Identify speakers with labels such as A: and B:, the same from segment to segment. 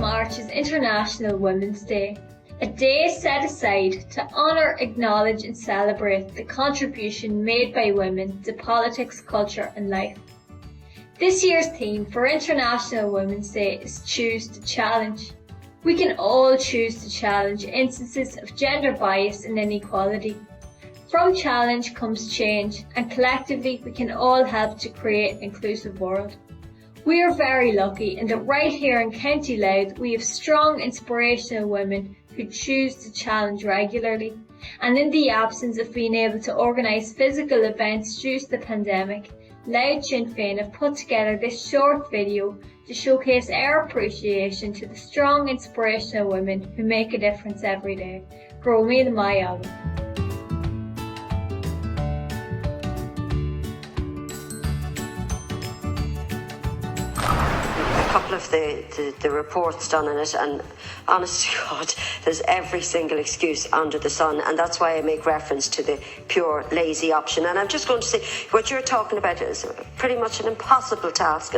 A: March is International Women's Day, a day set aside to honour, acknowledge and celebrate the contribution made by women to politics, culture and life. This year's theme for International Women's Day is Choose to Challenge. We can all choose to challenge instances of gender bias and inequality. From challenge comes change, and collectively we can all help to create an inclusive world. We are very lucky in that right here in County Louth we have strong, inspirational women who choose to challenge regularly, and in the absence of being able to organise physical events due to the pandemic, Louth Sinn Féin have put together this short video to showcase our appreciation to the strong, inspirational women who make a difference every day. Grow me the my album.
B: A couple of the reports done in it, and honest to God, there's every single excuse under the sun, and that's why I make reference to the pure lazy option. And I'm just going to say, what you're talking about is pretty much an impossible task.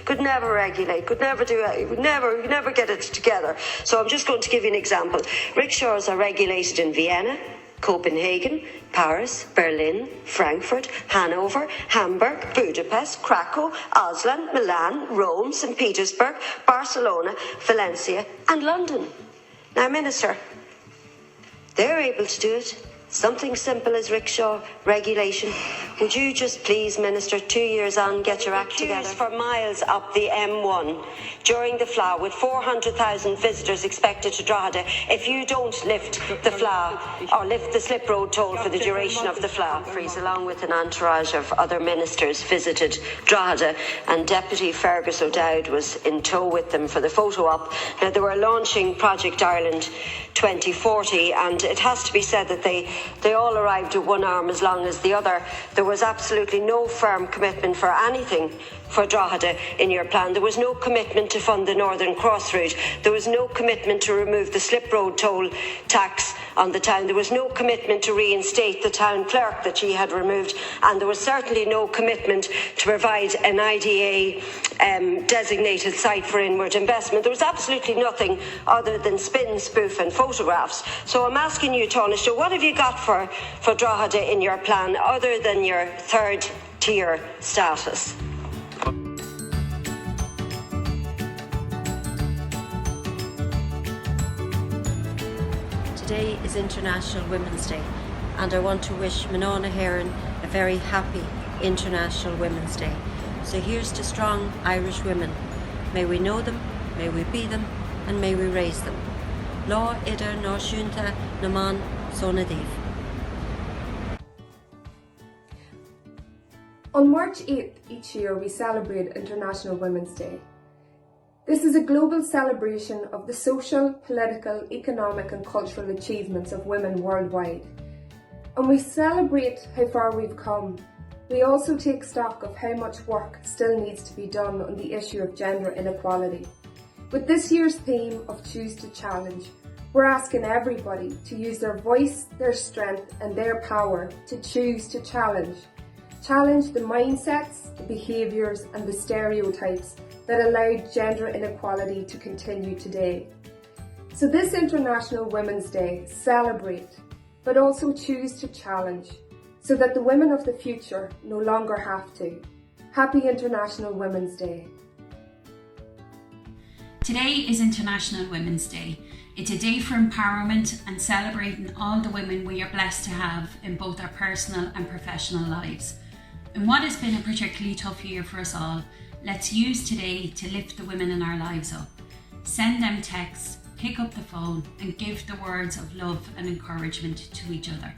B: Could never regulate, could never do it, would never get it together. So I'm just going to give you an example. Rickshaws are regulated in Vienna, Copenhagen, Paris, Berlin, Frankfurt, Hanover, Hamburg, Budapest, Krakow, Oslo, Milan, Rome, St. Petersburg, Barcelona, Valencia and London. Now, Minister, they're able to do it. Something simple as rickshaw regulation. Would you just please, Minister, 2 years on, get your act together? For miles up the M1 during the Fleadh, with 400,000 visitors expected to Drogheda, if you don't lift the Fleadh or lift the slip road toll for the duration of the Fleadh. Freeze, along with an entourage of other ministers, visited Drogheda, and Deputy Fergus O'Dowd was in tow with them for the photo op. Now, they were launching Project Ireland 2040, and it has to be said that they all arrived with one arm as long as the other. There was absolutely no firm commitment for anything for Drogheda in your plan. There was no commitment to fund the Northern Cross route. There was no commitment to remove the slip road toll tax on the town. There was no commitment to reinstate the town clerk that she had removed, and there was certainly no commitment to provide an IDA designated site for inward investment. There was absolutely nothing other than spin, spoof and photographs. So I'm asking you, Taoiseach, what have you got for Drogheda in your plan other than your third tier status?
C: Today is International Women's Day, and I want to wish Manana Heron a very happy International Women's Day. So here's to strong Irish women. May we know them, may we be them, and may we raise them. Lá idir náisiúnta na man sonadív.
D: On March 8th each year we celebrate International Women's Day. This is a global celebration of the social, political, economic and cultural achievements of women worldwide. And we celebrate how far we've come. We also take stock of how much work still needs to be done on the issue of gender inequality. With this year's theme of Choose to Challenge, we're asking everybody to use their voice, their strength and their power to choose to challenge. Challenge the mindsets, the behaviours and the stereotypes that allowed gender inequality to continue today. So this International Women's Day, celebrate, but also choose to challenge, so that the women of the future no longer have to. Happy International Women's Day.
E: Today is International Women's Day. It's a day for empowerment and celebrating all the women we are blessed to have in both our personal and professional lives. In what has been a particularly tough year for us all, let's use today to lift the women in our lives up. Send them texts, pick up the phone and give the words of love and encouragement to each other.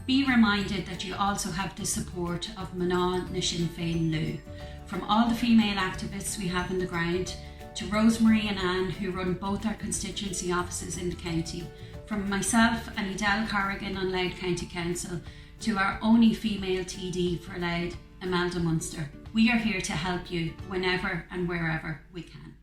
E: Be reminded that you also have the support of Manán na Sinn Féin Louth. From all the female activists we have on the ground, to Rosemary and Anne who run both our constituency offices in the county, from myself and Edel Corrigan on Louth County Council, to our only female TD for Louth, Imelda Munster. We are here to help you whenever and wherever we can.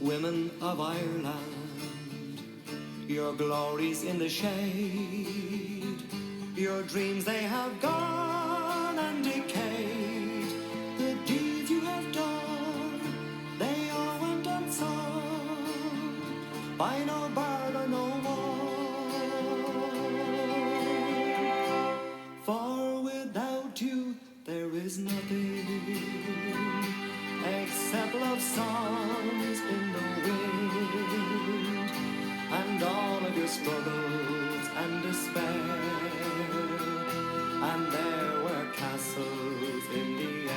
F: Women of Ireland, your glory's in the shade, your dreams they have gone and decayed, the deeds you have done, they all went unsung, by no bard or no one, for without you there is nothing except love songs in the wind, and all of your struggles and despair, and there were castles in the air.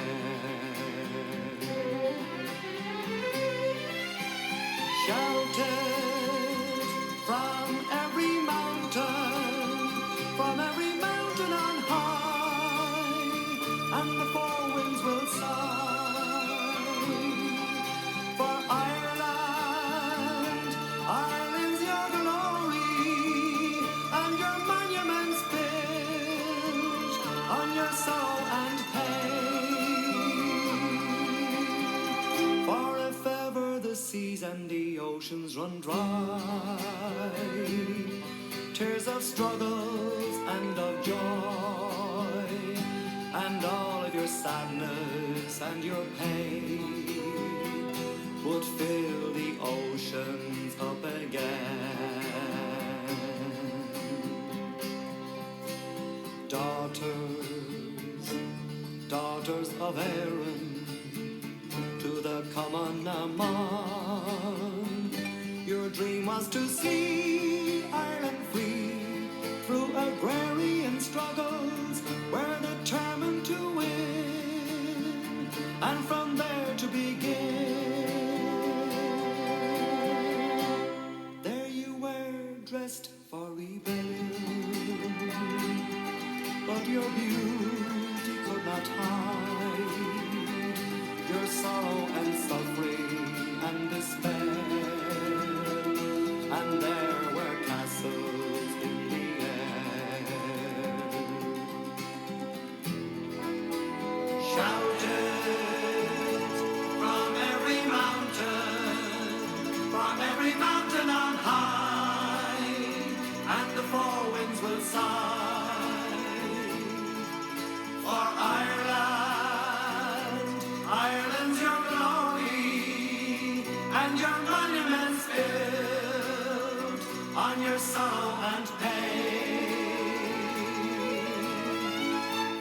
F: Shouted from every mountain on high, and the four winds will sigh. For Ireland, Ireland's your glory, and your monuments built on your sorrow and pain. For if ever the seas and the oceans run dry, tears of struggles and of joy, and all of your sadness and your pain would fill the oceans up again. Daughters of Erin, to the common man, your dream was to see Ireland free through agrarian struggles, were determined to win, and from there to begin. There you were, dressed for rebellion, but your beauty could not hide your sorrow and suffering and despair, and there were castles in the air. Shouted from every mountain on high, and the four winds will sigh. For Ireland, Ireland's your glory, and your monuments built on your sorrow and pain.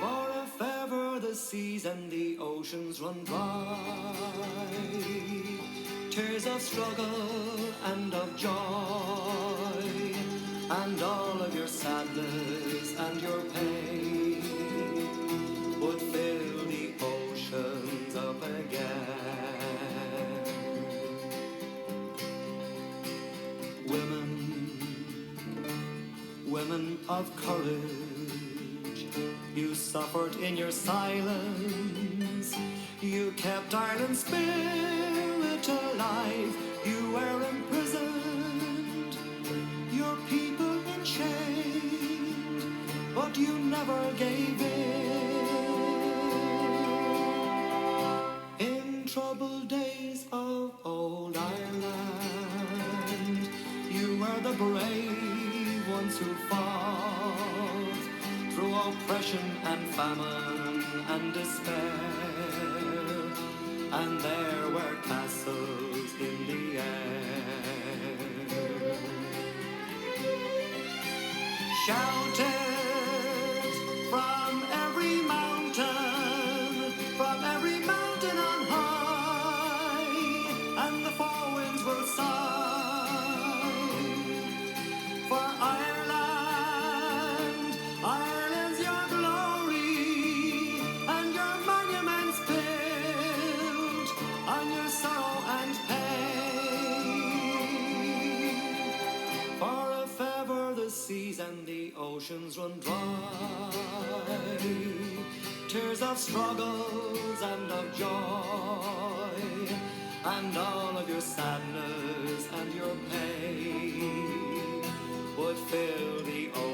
F: For if ever the seas and the oceans run dry, tears of struggle and of joy, and all of your sadness and your pain would fill the oceans up again. Women of courage, you suffered in your silence, you kept Ireland's spirit alive, you were imprisoned, your people enchained, but you never gave in troubled days of old Ireland, you were the brave ones who fought through oppression and famine and despair, and there were castles in the air. Shouted from every mountain on high, and the four winds will sigh. For Ireland, Ireland's your glory, and your monuments built on your sorrow and pain. For if ever the seas and the oceans run dry, tears of struggles and of joy, and all of your sadness and your pain would fill the ocean